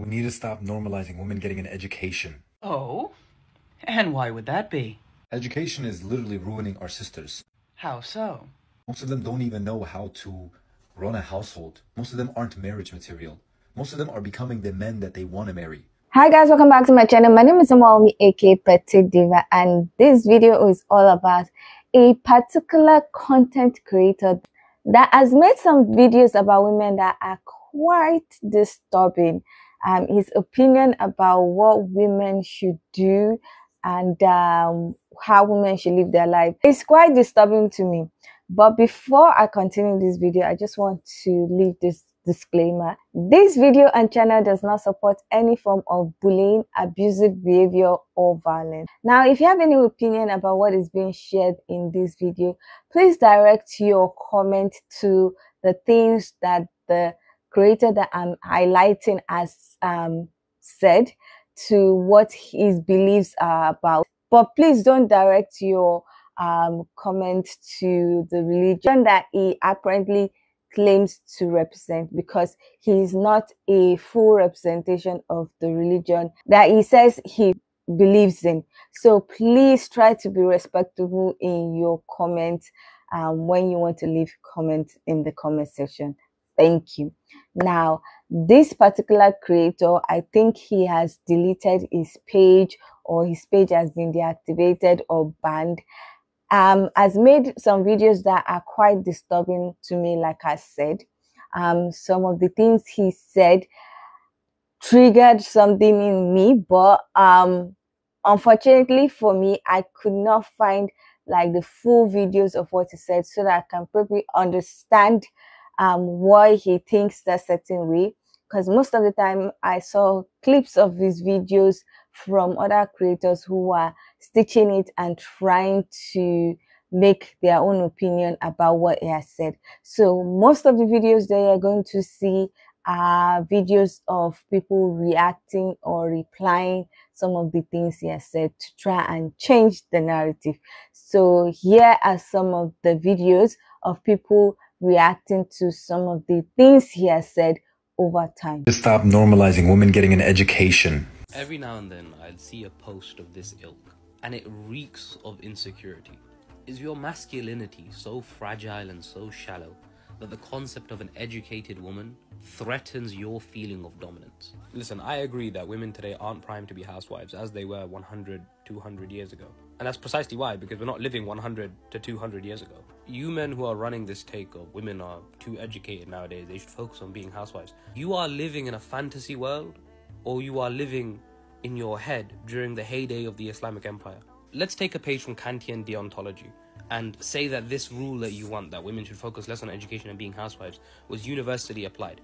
We need to stop normalizing women getting an education. Oh? And why would that be? Education is literally ruining our sisters. How so? Most of them don't even know how to run a household. Most of them aren't marriage material. Most of them are becoming the men that they want to marry. Hi guys, welcome back to my channel. My name is Omi, aka Petite Diva, and this video is all about a particular content creator that has made some videos about women that are quite disturbing. His opinion about what women should do and how women should live their life is quite disturbing to me. But before I continue this video, I just want to leave this disclaimer. This video and channel does not support any form of bullying, abusive behavior, or violence. Now, if you have any opinion about what is being shared in this video, please direct your comment to the things that the creator that I'm highlighting has said, to what his beliefs are about. But please don't direct your comment to the religion that he apparently claims to represent, because he is not a full representation of the religion that he says he believes in. So please try to be respectful in your comments when you want to leave comments in the comment section. Thank you. Now, this particular creator, I think he has deleted his page, or his page has been deactivated or banned. Has made some videos that are quite disturbing to me. Like I said, some of the things he said triggered something in me, but unfortunately for me, I could not find like the full videos of what he said, so that I can probably understand why he thinks that certain way. Because most of the time I saw clips of his videos from other creators who are stitching it and trying to make their own opinion about what he has said. So most of the videos that you're going to see are videos of people reacting or replying some of the things he has said to try and change the narrative. So here are some of the videos of people reacting to some of the things he has said over time. To stop normalizing women getting an education. Every now and then I'll see a post of this ilk, and it reeks of insecurity. Is your masculinity so fragile and so shallow that the concept of an educated woman threatens your feeling of dominance? Listen, I agree that women today aren't primed to be housewives as they were 100, 200 years ago. And that's precisely why, because we're not living 100 to 200 years ago. You men who are running this take of women are too educated nowadays, they should focus on being housewives. You are living in a fantasy world, or you are living in your head during the heyday of the Islamic Empire. Let's take a page from Kantian deontology and say that this rule that you want, that women should focus less on education and being housewives, was universally applied.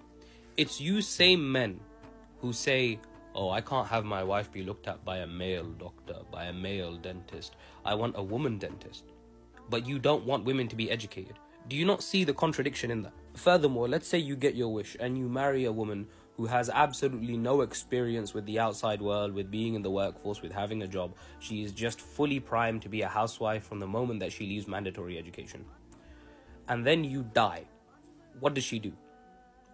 It's you same men who say, oh, I can't have my wife be looked at by a male doctor, by a male dentist. I want a woman dentist. But you don't want women to be educated. Do you not see the contradiction in that? Furthermore, let's say you get your wish and you marry a woman who has absolutely no experience with the outside world, with being in the workforce, with having a job. She is just fully primed to be a housewife from the moment that she leaves mandatory education. And then you die. What does she do?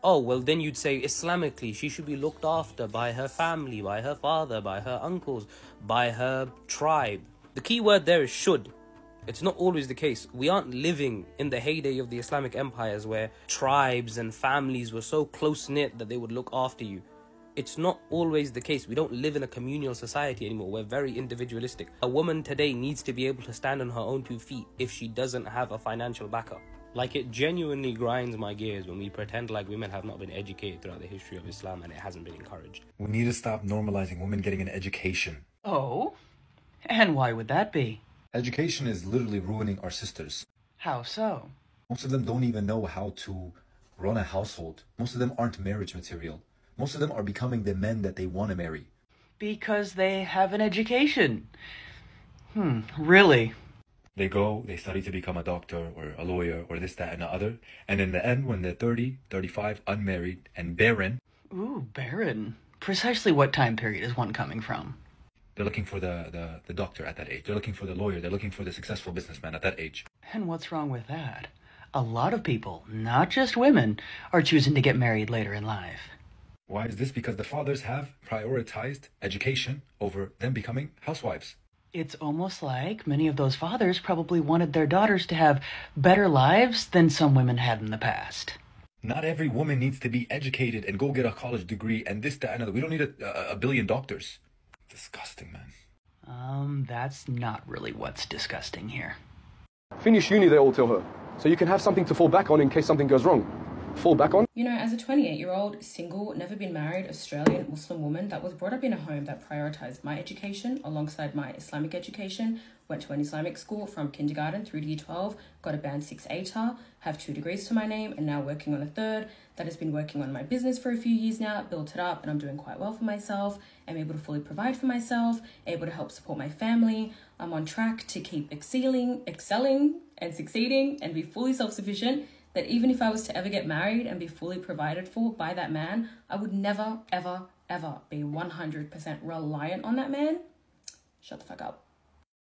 Oh, well, then you'd say Islamically she should be looked after by her family, by her father, by her uncles, by her tribe. The key word there is should. It's not always the case. We aren't living in the heyday of the Islamic empires where tribes and families were so close-knit that they would look after you. It's not always the case. We don't live in a communal society anymore. We're very individualistic. A woman today needs to be able to stand on her own 2 feet if she doesn't have a financial backup. Like, it genuinely grinds my gears when we pretend like women have not been educated throughout the history of Islam and it hasn't been encouraged. We need to stop normalizing women getting an education. Oh? And why would that be? Education is literally ruining our sisters. How so? Most of them don't even know how to run a household. Most of them aren't marriage material. Most of them are becoming the men that they want to marry. Because they have an education. Really? They go, they study to become a doctor or a lawyer or this, that, and the other. And in the end, when they're 30, 35, unmarried, and barren. Ooh, barren. Precisely what time period is one coming from? They're looking for the doctor at that age. They're looking for the lawyer. They're looking for the successful businessman at that age. And what's wrong with that? A lot of people, not just women, are choosing to get married later in life. Why is this? Because the fathers have prioritized education over them becoming housewives. It's almost like many of those fathers probably wanted their daughters to have better lives than some women had in the past. Not every woman needs to be educated and go get a college degree and this, that, and other. We don't need a billion doctors. Disgusting, man. That's not really what's disgusting here. Finish uni, they all tell her. So you can have something to fall back on in case something goes wrong. Fall back on? You know, as a 28-year-old, single, never been married, Australian Muslim woman that was brought up in a home that prioritised my education alongside my Islamic education, went to an Islamic school from kindergarten through to year 12, got a band 6 ATAR, have 2 degrees to my name, and now working on a 3rd, that has been working on my business for a few years now, built it up, and I'm doing quite well for myself. I'm able to fully provide for myself, able to help support my family. I'm on track to keep excelling and succeeding and be fully self-sufficient, that even if I was to ever get married and be fully provided for by that man, I would never, ever, ever be 100% reliant on that man. Shut the fuck up.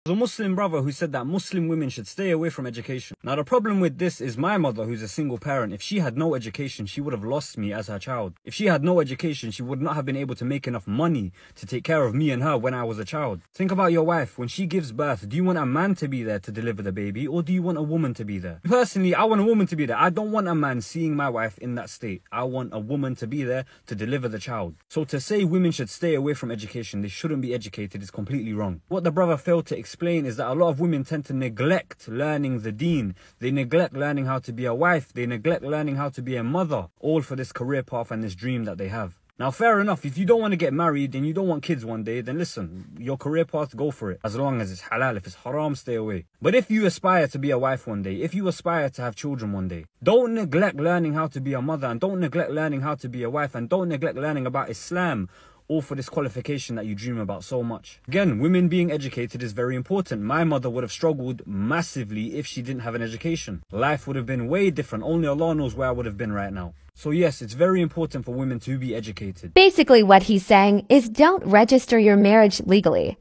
A Muslim brother who said that Muslim women should stay away from education. Now the problem with this is my mother, who's a single parent. If she had no education, she would have lost me as her child. If she had no education, she would not have been able to make enough money to take care of me and her when I was a child. Think about your wife. When she gives birth, do you want a man to be there to deliver the baby, or do you want a woman to be there? Personally, I want a woman to be there. I don't want a man seeing my wife in that state. I want a woman to be there to deliver the child. So to say women should stay away from education, they shouldn't be educated, is completely wrong. What the brother failed to explain is that a lot of women tend to neglect learning the deen. They neglect learning how to be a wife. They neglect learning how to be a mother, all for this career path and this dream that they have. Now, fair enough, if you don't want to get married and you don't want kids one day, then listen, your career path, go for it. As long as it's halal. If it's haram, stay away. But if you aspire to be a wife one day, if you aspire to have children one day, don't neglect learning how to be a mother, and don't neglect learning how to be a wife, and don't neglect learning about Islam, all for this qualification that you dream about so much. Again, women being educated is very important. My mother would have struggled massively if she didn't have an education. Life would have been way different. Only Allah knows where I would have been right now. So yes, it's very important for women to be educated. Basically what he's saying is don't register your marriage legally.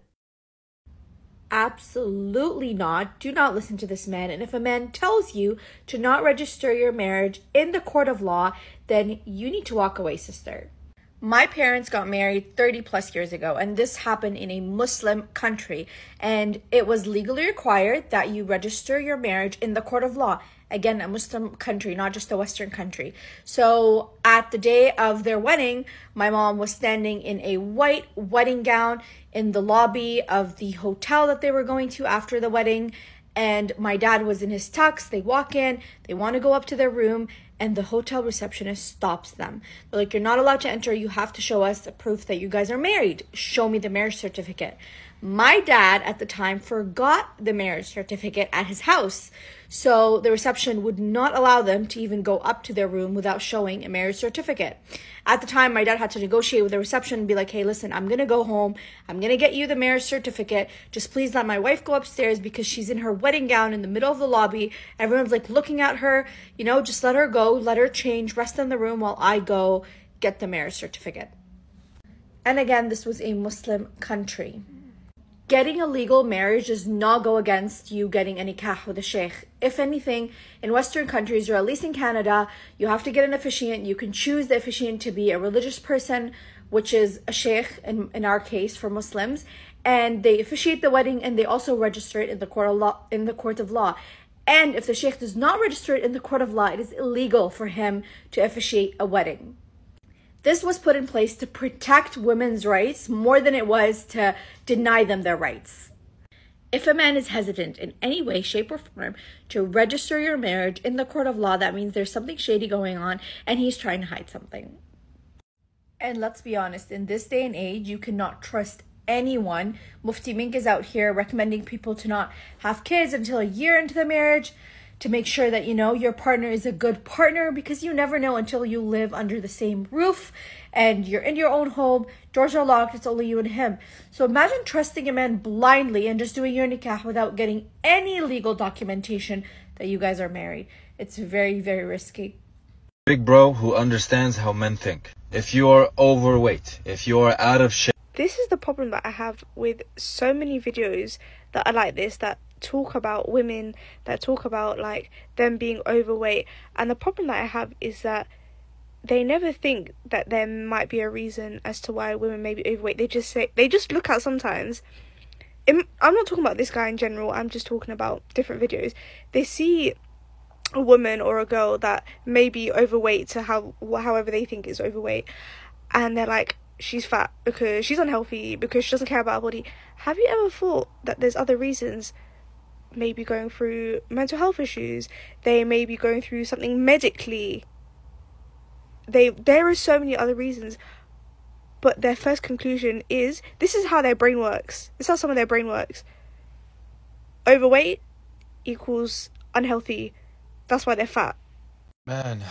Absolutely not. Do not listen to this man. And if a man tells you to not register your marriage in the court of law, then you need to walk away, sister. My parents got married 30 plus years ago, and this happened in a Muslim country, and it was legally required that you register your marriage in the court of law. Again, a Muslim country, not just a Western country. So at the day of their wedding, my mom was standing in a white wedding gown in the lobby of the hotel that they were going to after the wedding, and my dad was in his tux. They walk in, they want to go up to their room, and the hotel receptionist stops them. They're like, you're not allowed to enter. You have to show us the proof that you guys are married. Show me the marriage certificate. My dad at the time forgot the marriage certificate at his house. So the reception would not allow them to even go up to their room without showing a marriage certificate. At the time, my dad had to negotiate with the reception and be like, hey, listen, I'm going to go home. I'm going to get you the marriage certificate. Just please let my wife go upstairs because she's in her wedding gown in the middle of the lobby. Everyone's like looking at her, you know, just let her go, let her change, rest in the room while I go get the marriage certificate. And again, this was a Muslim country. Getting a legal marriage does not go against you getting a nikah with a sheikh. If anything, in Western countries, or at least in Canada, you have to get an officiant. You can choose the officiant to be a religious person, which is a sheikh in our case for Muslims, and they officiate the wedding and they also register it in the court of law. And if the sheikh does not register it in the court of law, it is illegal for him to officiate a wedding. This was put in place to protect women's rights more than it was to deny them their rights. If a man is hesitant in any way, shape, or form to register your marriage in the court of law, that means there's something shady going on and he's trying to hide something. And let's be honest, in this day and age, you cannot trust anyone. Mufti Mink is out here recommending people to not have kids until a year into the marriage, to make sure that, you know, your partner is a good partner, because you never know until you live under the same roof and you're in your own home, doors are locked, it's only you and him. So imagine trusting a man blindly and just doing your nikah without getting any legal documentation that you guys are married. It's very, very risky. Big bro who understands how men think. If you're overweight, if you're out of shape. This is the problem that I have with so many videos that are like this, that talk about women, that talk about like them being overweight. And the problem that I have is that they never think that there might be a reason as to why women may be overweight. They just look at sometimes. I'm not talking about this guy in general, I'm just talking about different videos. They see a woman or a girl that may be overweight to however they think is overweight, and they're like, she's fat because she's unhealthy, because she doesn't care about her body. Have you ever thought that there's other reasons? Maybe going through mental health issues, they may be going through something medically. There are so many other reasons, but their first conclusion is, this is how their brain works. This is how some of their brain works. Overweight equals unhealthy. That's why they're fat. Man,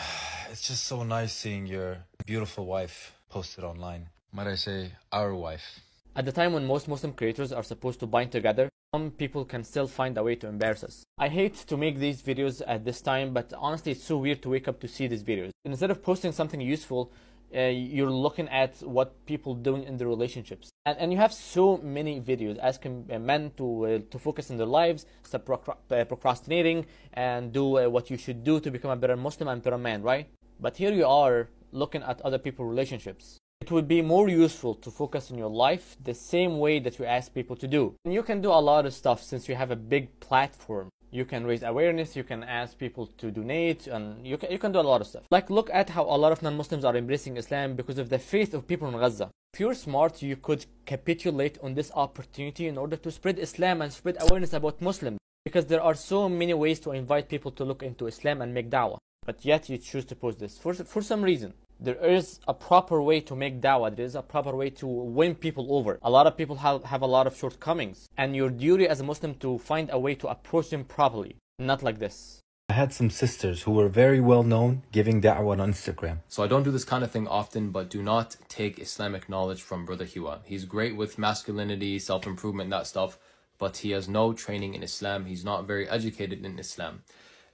it's just so nice seeing your beautiful wife posted online. Might I say, our wife. At the time when most Muslim creators are supposed to bind together, some people can still find a way to embarrass us. I hate to make these videos at this time, but honestly it's so weird to wake up to see these videos. Instead of posting something useful, you're looking at what people doing in their relationships, and you have so many videos asking men to focus on their lives, stop procrastinating, and do what you should do to become a better Muslim and better man, right? But here you are looking at other people's relationships. It would be more useful to focus on your life the same way that you ask people to do. And you can do a lot of stuff since you have a big platform. You can raise awareness, you can ask people to donate, and you can do a lot of stuff. Like, look at how a lot of non-Muslims are embracing Islam because of the faith of people in Gaza. If you're smart, you could capitulate on this opportunity in order to spread Islam and spread awareness about Muslims. Because there are so many ways to invite people to look into Islam and make da'wah. But yet you choose to post this for some reason. There is a proper way to make da'wah. There is a proper way to win people over. A lot of people have a lot of shortcomings. And your duty as a Muslim to find a way to approach them properly. Not like this. I had some sisters who were very well known giving da'wah on Instagram. So I don't do this kind of thing often, but do not take Islamic knowledge from Brother Hiwa. He's great with masculinity, self-improvement, that stuff, but he has no training in Islam. He's not very educated in Islam.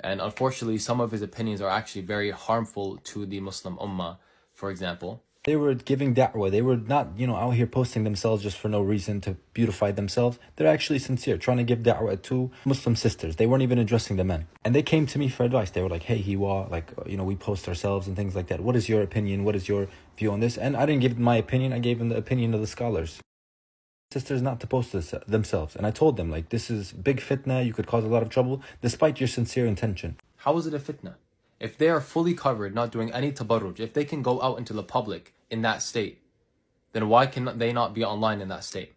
And unfortunately, some of his opinions are actually very harmful to the Muslim Ummah, for example. They were giving da'wah. They were not, out here posting themselves just for no reason to beautify themselves. They're actually sincere, trying to give da'wah to Muslim sisters. They weren't even addressing the men. And they came to me for advice. They were like, hey, Hiwa, we post ourselves and things like that. What is your opinion? What is your view on this? And I didn't give them my opinion. I gave them the opinion of the scholars. Sisters not to post this themselves. And I told them, this is big fitna. You could cause a lot of trouble, despite your sincere intention. How is it a fitna? If they are fully covered, not doing any tabarruj, if they can go out into the public in that state, then why can they not be online in that state?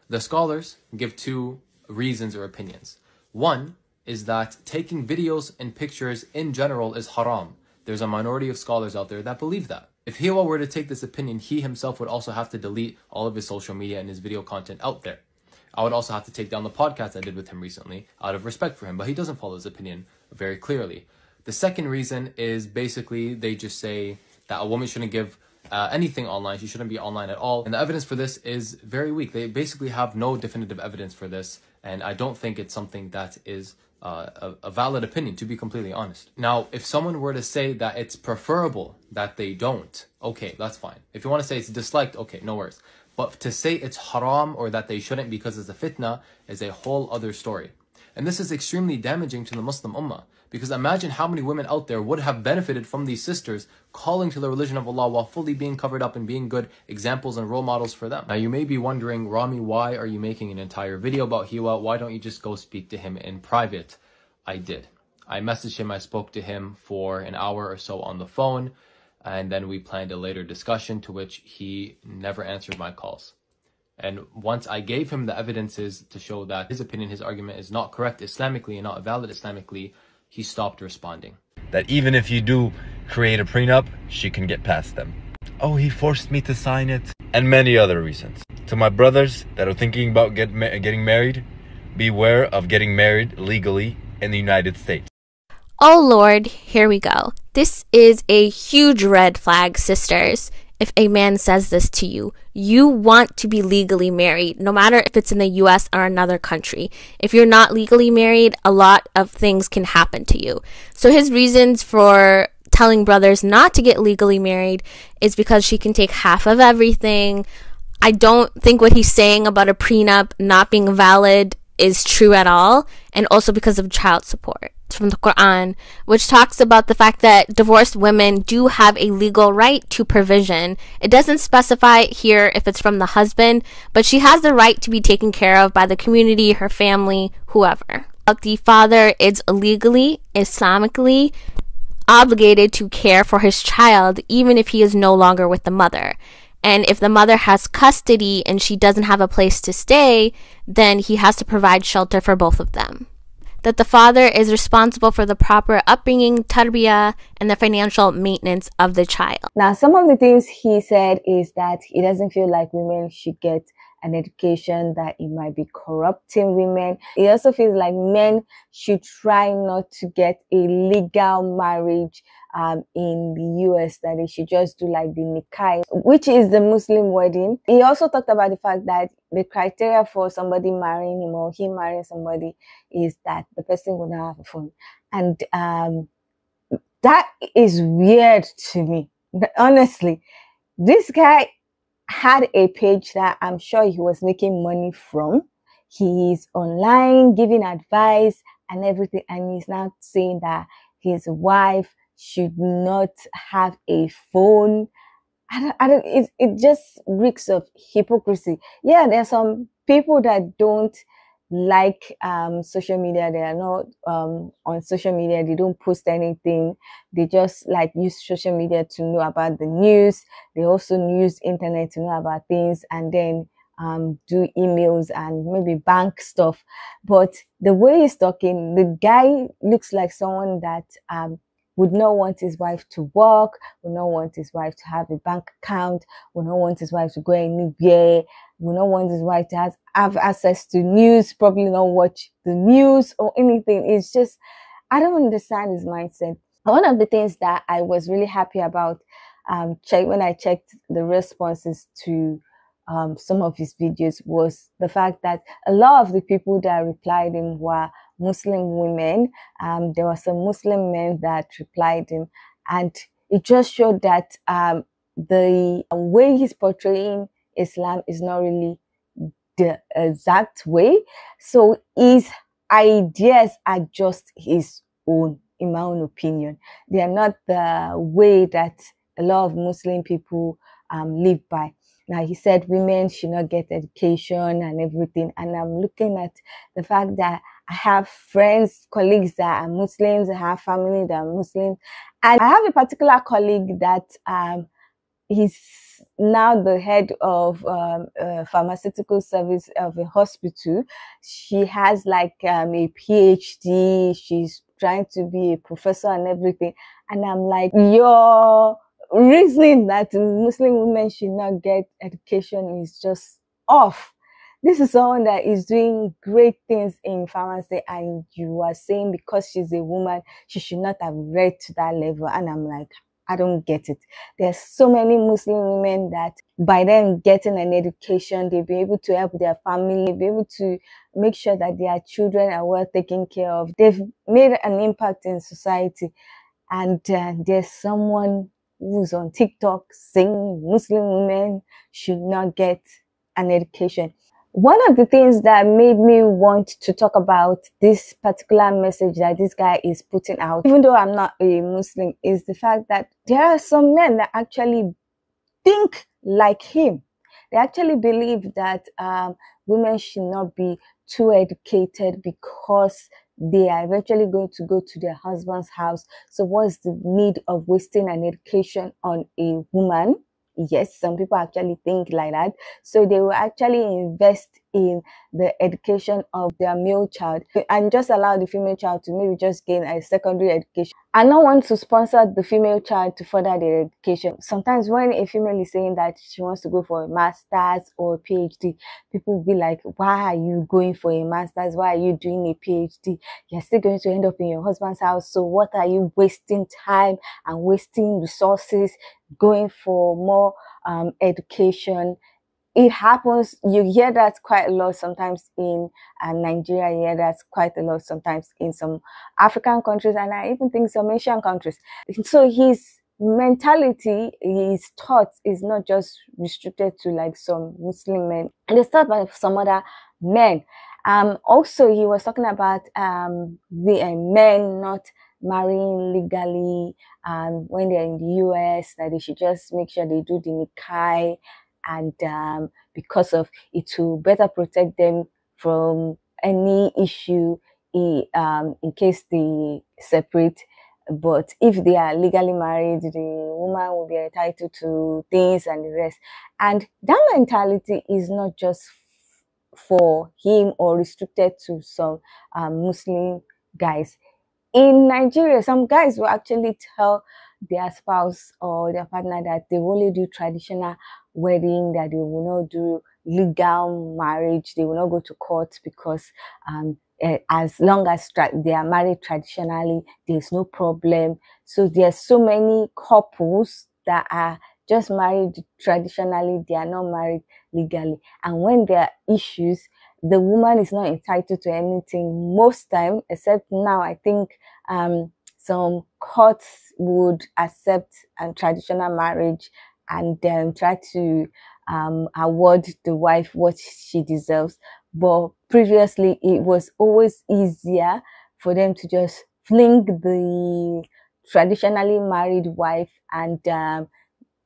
The scholars give two reasons or opinions. One is that taking videos and pictures in general is haram. There's a minority of scholars out there that believe that. If Hiwa were to take this opinion, he himself would also have to delete all of his social media and his video content out there. I would also have to take down the podcast I did with him recently out of respect for him, but he doesn't follow his opinion very clearly. The second reason is basically they just say that a woman shouldn't give anything online. She shouldn't be online at all. And the evidence for this is very weak. They basically have no definitive evidence for this. And I don't think it's something that is a valid opinion, to be completely honest. Now, if someone were to say that it's preferable that they don't, okay, that's fine. If you want to say it's disliked, okay, no worries. But to say it's haram or that they shouldn't because it's a fitna is a whole other story. And this is extremely damaging to the Muslim Ummah. Because imagine how many women out there would have benefited from these sisters calling to the religion of Allah while fully being covered up and being good examples and role models for them. Now you may be wondering, Rami, why are you making an entire video about Hiwa? Why don't you just go speak to him in private? I did. I messaged him, I spoke to him for an hour or so on the phone, and then we planned a later discussion to which he never answered my calls. And once I gave him the evidences to show that his opinion, his argument is not correct Islamically and not valid Islamically, he stopped responding. That even if you do create a prenup, she can get past them. Oh, he forced me to sign it. And many other reasons. To my brothers that are thinking about getting married, beware of getting married legally in the United States. Oh Lord, here we go. This is a huge red flag, sisters. If a man says this to you, you want to be legally married, no matter if it's in the US or another country. If you're not legally married, a lot of things can happen to you. So his reasons for telling brothers not to get legally married is because she can take half of everything. I don't think what he's saying about a prenup not being valid is true at all, and also because of child support. It's from the Quran, which talks about the fact that divorced women do have a legal right to provision. It doesn't specify here if it's from the husband, but she has the right to be taken care of by the community, her family, whoever. The father is legally, Islamically obligated to care for his child even if he is no longer with the mother. And if the mother has custody and she doesn't have a place to stay, then he has to provide shelter for both of them. That the father is responsible for the proper upbringing, tarbiyah, and the financial maintenance of the child. Now, some of the things he said is that he doesn't feel like women should get an education, that it might be corrupting women. He also feels like men should try not to get a legal marriage in the US, that they should just do like the nikah, which is the Muslim wedding. He also talked about the fact that the criteria for somebody marrying him or him marrying somebody is that the person will not have a phone. And that is weird to me. But honestly, this guy had a page that I'm sure he was making money from. He's online giving advice and everything, and he's now saying that his wife should not have a phone. It just reeks of hypocrisy. Yeah, there are some people that don't like social media. They are not on social media. They don't post anything. They just like use social media to know about the news. They also use internet to know about things, and then do emails and maybe bank stuff. But the way he's talking, the guy looks like someone that would not want his wife to work, would not want his wife to have a bank account, would not want his wife to go anywhere, would not want his wife to have access to news, probably not watch the news or anything. It's just, I don't understand his mindset. One of the things that I was really happy about when I checked the responses to some of his videos was the fact that a lot of the people that replied him were Muslim women. There were some Muslim men that replied him, and it just showed that the way he's portraying Islam is not really the exact way. So his ideas are just his own, in my own opinion. They are not the way that a lot of Muslim people live by. Now, he said women should not get education and everything. And I'm looking at the fact that I have friends, colleagues that are Muslims, I have family that are Muslims. And I have a particular colleague that he's now the head of pharmaceutical service of a hospital. She has like a PhD. She's trying to be a professor and everything. And I'm like, your reasoning that Muslim women should not get education is just off. This is someone that is doing great things in pharmacy, and you are saying because she's a woman, she should not have read to that level. And I'm like, I don't get it. There's so many Muslim women that by them getting an education, they'll be able to help their family, be able to make sure that their children are well taken care of. They've made an impact in society. And there's someone who's on TikTok saying Muslim women should not get an education. One of the things that made me want to talk about this particular message that this guy is putting out, even though I'm not a Muslim, is the fact that there are some men that actually think like him. They actually believe that women should not be too educated because they are eventually going to go to their husband's house. So what's the need of wasting an education on a woman? Yes, some people actually think like that. So they will actually invest in the education of their male child and just allow the female child to maybe just gain a secondary education. I don't want to sponsor the female child to further their education. Sometimes when a female is saying that she wants to go for a master's or a PhD, people will be like, why are you going for a master's? Why are you doing a PhD? You're still going to end up in your husband's house. So what are you wasting time and wasting resources going for more education? It happens, you hear that quite a lot sometimes in Nigeria, you hear that quite a lot sometimes in some African countries, and I even think some Asian countries. So his mentality, his thoughts is not just restricted to like some Muslim men. It is taught by some other men. Also, he was talking about the men not marrying legally when they're in the US, that they should just make sure they do the nikai, and because of it will better protect them from any issue in case they separate. But if they are legally married, the woman will be entitled to things and the rest. And that mentality is not just for him or restricted to some Muslim guys. In Nigeria, some guys will actually tell their spouse or their partner that they only do traditional wedding, that they will not do legal marriage, they will not go to court, because as long as they are married traditionally, there's no problem. So there's so many couples that are just married traditionally, they are not married legally. And when there are issues, the woman is not entitled to anything most time, except now I think some courts would accept traditional marriage and try to award the wife what she deserves. But previously, it was always easier for them to just fling the traditionally married wife and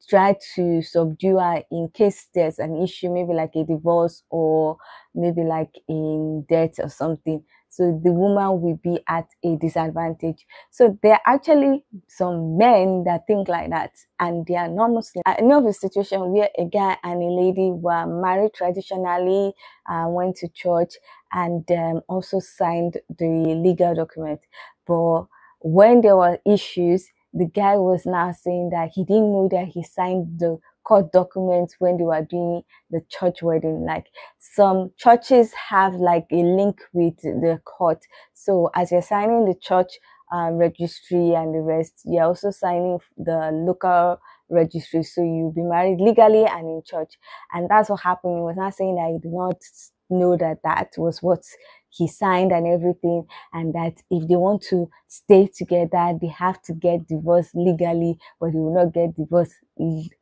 try to subdue her in case there's an issue, maybe like a divorce or maybe like in death or something. So the woman will be at a disadvantage. So there are actually some men that think like that, and they are not Muslim. I know of a situation where a guy and a lady were married traditionally, went to church, and also signed the legal document. But when there were issues, the guy was now saying that he didn't know that he signed the court documents when they were doing the church wedding. Like, some churches have like a link with the court. So as you're signing the church registry and the rest, you're also signing the local registry. So you'll be married legally and in church. And that's what happened. He was not saying that he did not know that that was what he signed and everything, and that if they want to stay together, they have to get divorced legally, but they will not get divorced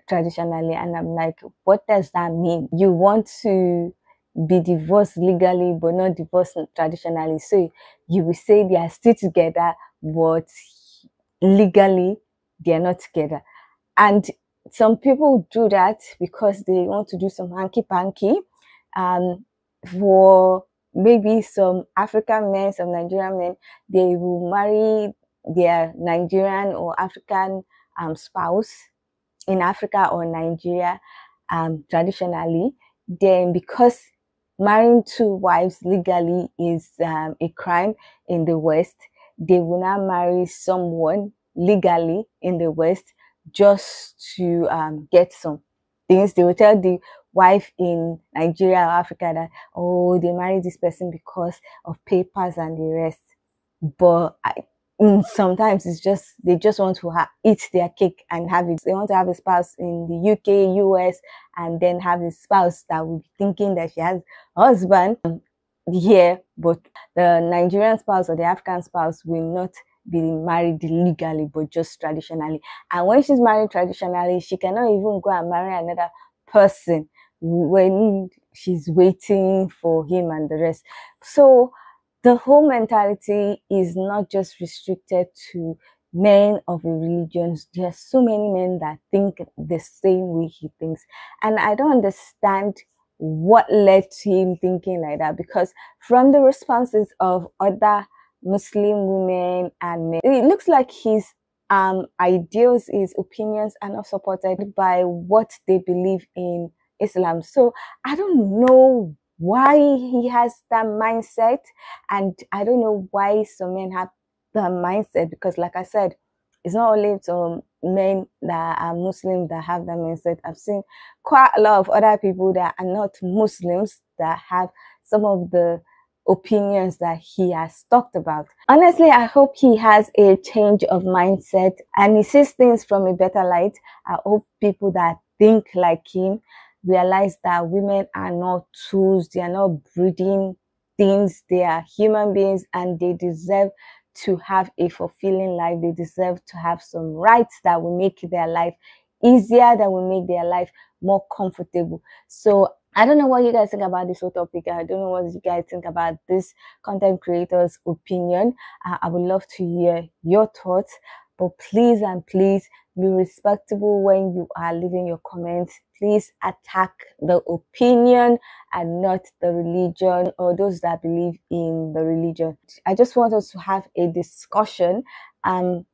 traditionally. And I'm like, what does that mean? You want to be divorced legally but not divorced traditionally? So you will say they are still together, but legally they are not together. And some people do that because they want to do some hanky-panky. For maybe some African men, some Nigerian men, they will marry their Nigerian or African spouse in Africa or Nigeria traditionally. Then, because marrying two wives legally is a crime in the West, they will now marry someone legally in the West just to get some things. They will tell the wife in Nigeria or Africa that, oh, they married this person because of papers and the rest. But sometimes it's just, they just want to eat their cake and have it. They want to have a spouse in the UK, US, and then have a spouse that will be thinking that she has a husband here, but the Nigerian spouse or the African spouse will not be married legally, but just traditionally. And when she's married traditionally, she cannot even go and marry another person when she's waiting for him and the rest. So the whole mentality is not just restricted to men of a religion. There are so many men that think the same way he thinks, and I don't understand what led to him thinking like that, because from the responses of other Muslim women and men, it looks like his ideals, his opinions are not supported by what they believe in Islam. So I don't know why he has that mindset, and I don't know why some men have the mindset, because like I said, it's not only some men that are Muslim that have that mindset. I've seen quite a lot of other people that are not Muslims that have some of the opinions that he has talked about. Honestly, I hope he has a change of mindset and he sees things from a better light. I hope people that think like him realize that women are not tools, they are not breeding things, they are human beings, and they deserve to have a fulfilling life. They deserve to have some rights that will make their life easier, that will make their life more comfortable. So I don't know what you guys think about this whole topic. I don't know what you guys think about this content creator's opinion. I would love to hear your thoughts. But please and please be respectable when you are leaving your comments. Please attack the opinion and not the religion or those that believe in the religion. I just want us to have a discussion and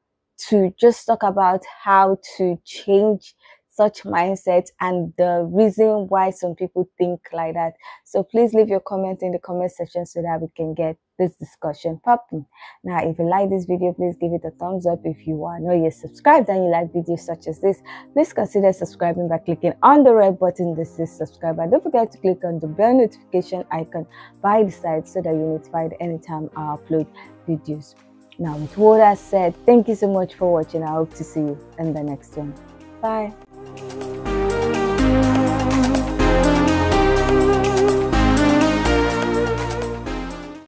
to just talk about how to change such mindset and the reason why some people think like that. So please leave your comment in the comment section so that we can get this discussion popping. Now, if you like this video, please give it a thumbs up. If you are not yet subscribed and you like videos such as this, please consider subscribing by clicking on the red button that says subscribe, and don't forget to click on the bell notification icon by the side so that you're notified anytime I upload videos. Now, with all that said, thank you so much for watching. I hope to see you in the next one. Bye.